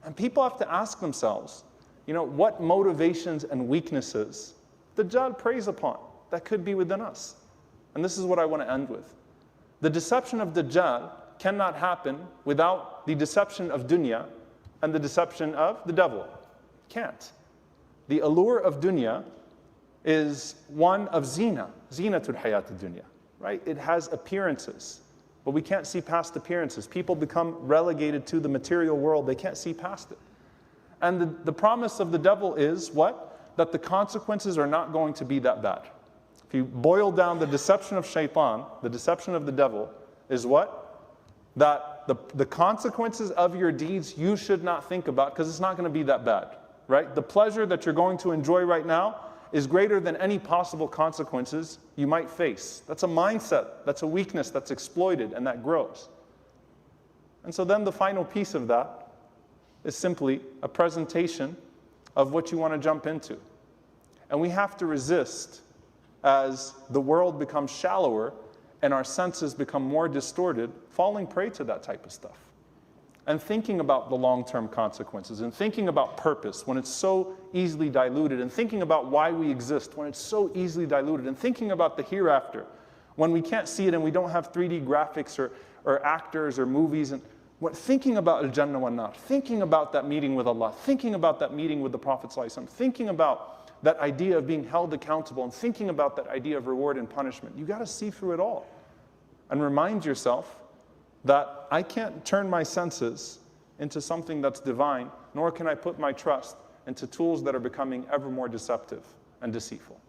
And people have to ask themselves, what motivations and weaknesses Dajaal preys upon that could be within us. And this is what I want to end with. The deception of Dajaal cannot happen without the deception of dunya and the deception of the devil. Can't. The allure of dunya is one of zinatul hayat dunya, right? It has appearances, but we can't see past appearances. People become relegated to the material world. They can't see past it. And the promise of the devil is what? That the consequences are not going to be that bad. If you boil down the deception of shaitan, the deception of the devil, is what? That the consequences of your deeds you should not think about, because it's not going to be that bad, right? The pleasure that you're going to enjoy right now is greater than any possible consequences you might face. That's a mindset, that's a weakness that's exploited and that grows. And so then the final piece of that is simply a presentation of what you want to jump into. And we have to resist as the world becomes shallower and our senses become more distorted, falling prey to that type of stuff. And thinking about the long-term consequences, and thinking about purpose when it's so easily diluted, and thinking about why we exist when it's so easily diluted, and thinking about the hereafter when we can't see it and we don't have 3D graphics or actors or movies, and thinking about al-Jannah wa nar, thinking about that meeting with Allah, thinking about that meeting with the Prophet ﷺ, thinking about that idea of being held accountable, and thinking about that idea of reward and punishment. You got to see through it all and remind yourself that I can't turn my senses into something that's divine, nor can I put my trust into tools that are becoming ever more deceptive and deceitful.